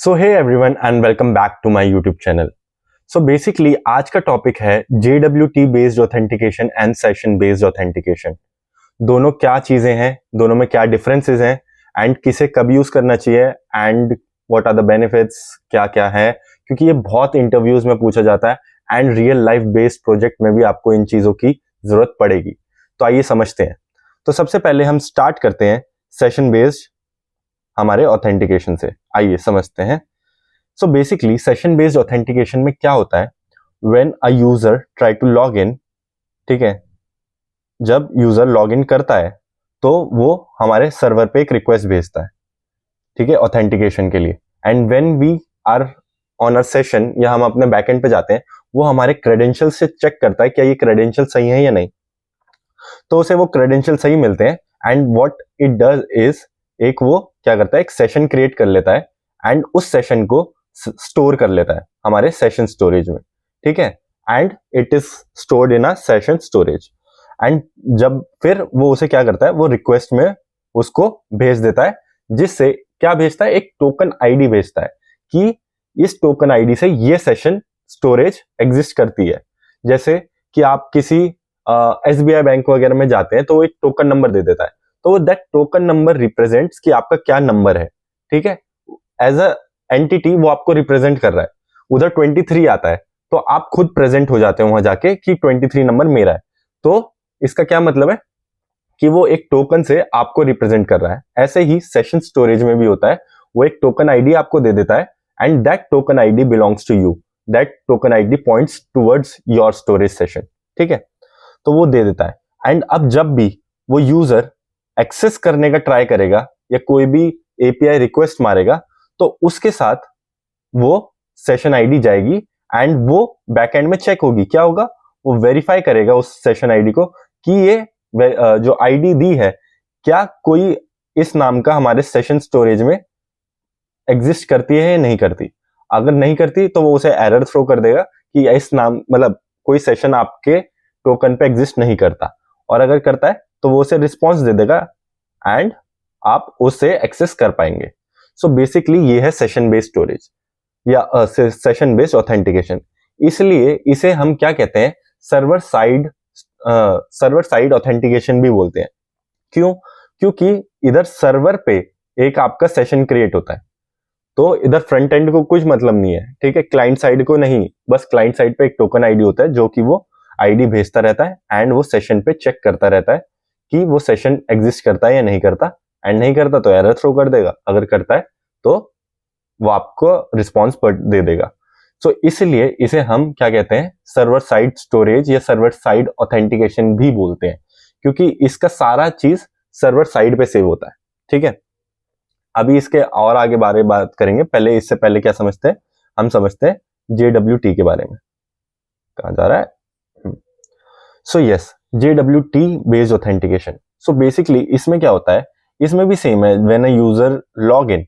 So hey everyone and welcome back to my YouTube channel. So basically आज का topic है JWT based authentication and session based authentication. दोनों क्या चीजें हैं, दोनों में क्या डिफरेंसेस हैं एंड किसे कब यूज करना चाहिए and what are the benefits, क्या क्या है, क्योंकि ये बहुत इंटरव्यूज में पूछा जाता है and real life based project में भी आपको इन चीजों की जरूरत पड़ेगी। तो आइए समझते हैं। तो सबसे पहले हम स्टार्ट करते हैं सेशन बेस्ड हमारे ऑथेंटिकेशन से। आइए समझते हैं। So basically session based authentication में क्या होता है, when a user try to log in, ठीक है, जब यूजर लॉग इन करता है तो वो हमारे सर्वर पे एक रिक्वेस्ट भेजता है, ठीक है, ऑथेंटिकेशन के लिए। And when we are on a session या हम अपने बैकएंड पे जाते हैं, वो हमारे क्रेडेंशियल से चेक करता है क्या ये क्रेडेंशियल सही है या नहीं। तो उसे वो क्रेडेंशियल सही मिलते हैं and what it does is, एक वो क्या करता है, एक सेशन क्रिएट कर लेता है एंड उस सेशन को स्टोर कर लेता है हमारे सेशन स्टोरेज में, ठीक है। And it is stored in a session storage. And जब फिर वो उसे क्या करता है, वो रिक्वेस्ट में उसको भेज देता है, जिससे क्या भेजता है, एक टोकन आईडी भेजता है कि इस टोकन आईडी से ये सेशन स्टोरेज एग्जिस्ट करती है। जैसे कि आप किसी SBI बैंक वगैरह में जाते हैं तो वो एक टोकन नंबर दे देता है, तो दैट टोकन नंबर रिप्रेजेंट्स कि आपका क्या नंबर है, ठीक है। एज अ एंटिटी वो आपको रिप्रेजेंट कर रहा है। उधर 23 आता है तो आप खुद प्रेजेंट हो जाते हो वहां जाके कि 23 नंबर मेरा है। तो इसका क्या मतलब है कि वो एक टोकन से आपको रिप्रेजेंट कर रहा है। ऐसे ही सेशन स्टोरेज में भी होता है, वो एक टोकन आईडी आपको दे देता है and that token ID belongs to you, that token ID points towards your storage session, ठीक है। तो वो दे देता है एंड अब जब भी वो यूजर एक्सेस करने का ट्राई करेगा या कोई भी एपीआई रिक्वेस्ट मारेगा, तो उसके साथ वो सेशन आईडी जाएगी एंड वो बैकएंड में चेक होगी। क्या होगा, वो वेरीफाई करेगा उस सेशन आईडी को कि ये जो आईडी दी है, क्या कोई इस नाम का हमारे सेशन स्टोरेज में एग्जिस्ट करती है या नहीं करती। अगर नहीं करती तो वो उसे एरर थ्रो कर देगा कि इस नाम मतलब कोई सेशन आपके टोकन पे एग्जिस्ट नहीं करता, और अगर करता है तो वो उसे रिस्पॉन्स दे देगा एंड आप उसे एक्सेस कर पाएंगे। सो बेसिकली ये है सेशन बेस्ड स्टोरेज या सेशन बेस्ड ऑथेंटिकेशन। इसलिए इसे हम क्या कहते हैं, सर्वर साइड ऑथेंटिकेशन भी बोलते हैं। क्यों? क्योंकि इधर सर्वर पे एक आपका सेशन क्रिएट होता है, तो इधर फ्रंट एंड को कुछ मतलब नहीं है, ठीक है, क्लाइंट साइड को नहीं, बस क्लाइंट साइड पे एक टोकन आईडी होता है जो कि वो आईडी भेजता रहता है एंड वो सेशन पे चेक करता रहता है कि वो सेशन एग्जिस्ट करता है या नहीं करता। एंड नहीं करता तो एरर थ्रो कर देगा, अगर करता है तो वो आपको रिस्पॉन्स दे देगा। सो इसलिए इसे हम क्या कहते हैं, सर्वर साइड स्टोरेज या सर्वर साइड ऑथेंटिकेशन भी बोलते हैं, क्योंकि इसका सारा चीज सर्वर साइड पे सेव होता है, ठीक है। अभी इसके और आगे बारे बात करेंगे, पहले इससे पहले क्या समझते हैं, हम समझते हैं JWT के बारे में। कहाँ जा रहा है? So yes, JWT based authentication. So basically इसमें क्या होता है, इसमें भी सेम है। When a user log in,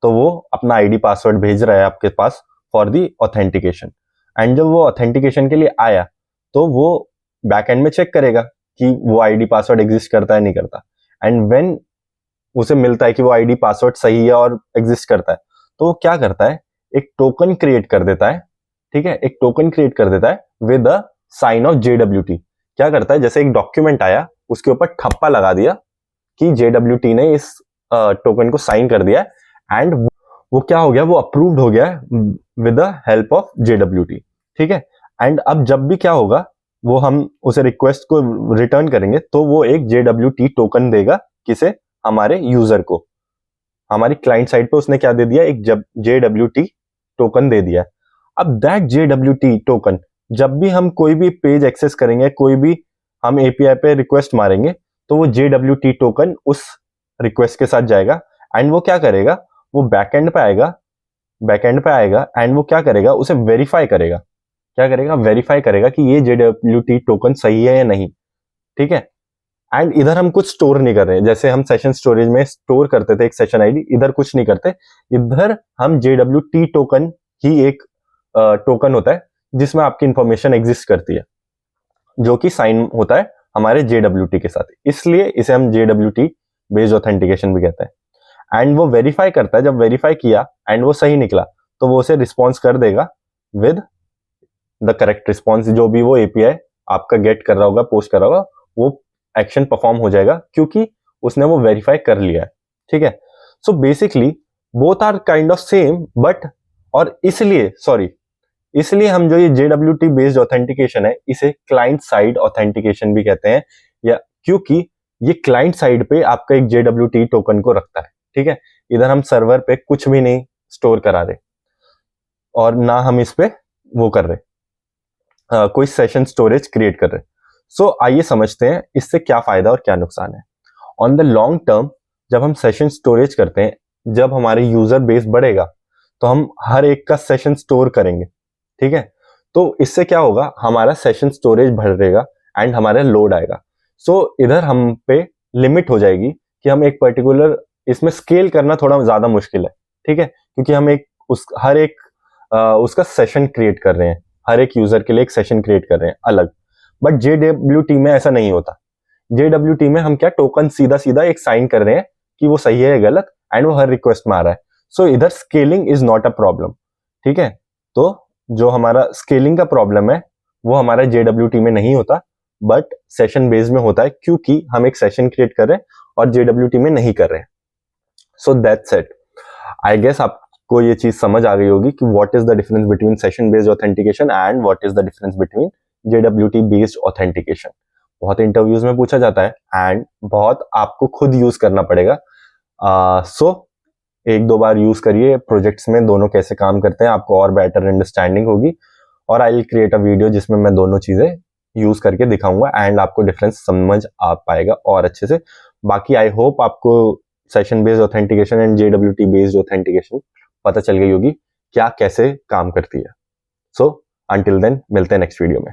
तो वो अपना आईडी पासवर्ड भेज रहा है आपके पास फॉर दी ऑथेंटिकेशन। एंड जब वो ऑथेंटिकेशन के लिए आया तो वो बैकएंड में चेक करेगा कि वो आईडी पासवर्ड एग्जिस्ट करता है नहीं करता। एंड व्हेन उसे मिलता है कि वो आईडी पासवर्ड सही है और एग्जिस्ट करता है, तो वो क्या करता है, एक टोकन क्रिएट कर देता है, ठीक है, एक टोकन क्रिएट कर देता है with a sign off JWT। क्या करता है, जैसे एक डॉक्यूमेंट आया उसके ऊपर ठप्पा लगा दिया कि JWT ने इस टोकन को साइन कर दिया एंड वो क्या हो गया, वो अप्रूव्ड हो गया with the help of JWT, ठीक है। एंड अब जब भी क्या होगा, वो हम उसे रिक्वेस्ट को रिटर्न करेंगे तो वो एक JWT टोकन देगा, किसे, हमारे यूजर को। हमारी क्लाइंट साइड पे उसने क्या दे दिया, एक JWT टोकन दे दिया। अब दैट JWT टोकन जब भी हम कोई भी पेज एक्सेस करेंगे, कोई भी हम एपीआई पे रिक्वेस्ट मारेंगे, तो वो JWT टोकन उस रिक्वेस्ट के साथ जाएगा एंड वो क्या करेगा, वो बैकएंड पे आएगा एंड वो क्या करेगा, उसे वेरीफाई करेगा। क्या करेगा, वेरीफाई करेगा कि ये JWT टोकन सही है या नहीं, ठीक है। एंड इधर हम कुछ स्टोर नहीं कर रहे हैं, जैसे हम सेशन स्टोरेज में स्टोर करते थे एक सेशन आईडी, इधर कुछ नहीं करते। इधर हम JWT टोकन ही एक टोकन होता है जिसमें आपकी इंफॉर्मेशन एग्जिस्ट करती है, जो कि साइन होता है हमारे JWT के साथ, इसलिए इसे हम JWT बेस्ड ऑथेंटिकेशन भी कहते हैं। एंड वो वेरीफाई करता है, जब वेरीफाई किया एंड वो सही निकला तो वो उसे रिस्पॉन्स कर देगा विद द करेक्ट रिस्पॉन्स। जो भी वो एपीआई आपका गेट कर रहा होगा, पोस्ट कर रहा होगा, वो एक्शन परफॉर्म हो जाएगा क्योंकि उसने वो वेरीफाई कर लिया है। ठीक है, so basically both are kind of same but, और इसलिए हम जो ये JWT बेस्ड ऑथेंटिकेशन है इसे क्लाइंट साइड ऑथेंटिकेशन भी कहते हैं, या क्योंकि ये क्लाइंट साइड पे आपका एक JWT टोकन को रखता है। ठीक है, इधर हम सर्वर पे कुछ भी नहीं स्टोर करा रहे और ना हम इस पे वो कर रहे कोई सेशन स्टोरेज क्रिएट कर रहे। सो आइए समझते हैं इससे क्या फायदा और क्या नुकसान है। ऑन द लॉन्ग टर्म जब हम सेशन स्टोरेज करते हैं, जब हमारे यूजर बेस बढ़ेगा तो हम हर एक का सेशन स्टोर करेंगे। ठीक है, तो इससे क्या होगा, हमारा सेशन स्टोरेज बढ़ेगा एंड हमारा लोड आएगा। सो इधर हम पे लिमिट हो जाएगी कि हम एक पर्टिकुलर इसमें स्केल करना थोड़ा ज्यादा मुश्किल है। ठीक है, क्योंकि हम हर एक उसका सेशन क्रिएट कर रहे हैं, हर एक यूजर के लिए एक सेशन क्रिएट कर रहे हैं अलग। बट JWT में ऐसा नहीं होता। JWT में हम क्या टोकन सीधा सीधा एक साइन कर रहे हैं कि वो सही है या गलत, एंड वो हर रिक्वेस्ट में आ रहा है। सो इधर scaling is not a problem. ठीक है, तो जो हमारा स्केलिंग का प्रॉब्लम है वो हमारा JWT में नहीं होता बट सेशन बेस्ड में होता है, क्योंकि हम एक सेशन क्रिएट कर रहे हैं और JWT में नहीं कर रहे हैं। So that's it. I guess आपको ये चीज समझ आ गई होगी कि what is the difference between session based authentication and what is the difference between JWT based authentication. बहुत इंटरव्यूज में पूछा जाता है एंड बहुत आपको खुद यूज करना पड़ेगा। सो एक दो बार यूज करिए प्रोजेक्ट्स में, दोनों कैसे काम करते हैं आपको और बेटर अंडरस्टैंडिंग होगी। और I will create a video जिसमें मैं दोनों चीजें यूज करके दिखाऊंगा एंड आपको डिफरेंस समझ आ पाएगा और अच्छे से। बाकी आई होप आपको session based authentication and JWT based authentication पता चल गई होगी क्या कैसे काम करती है। सो अंटिल देन मिलते हैं नेक्स्ट वीडियो में।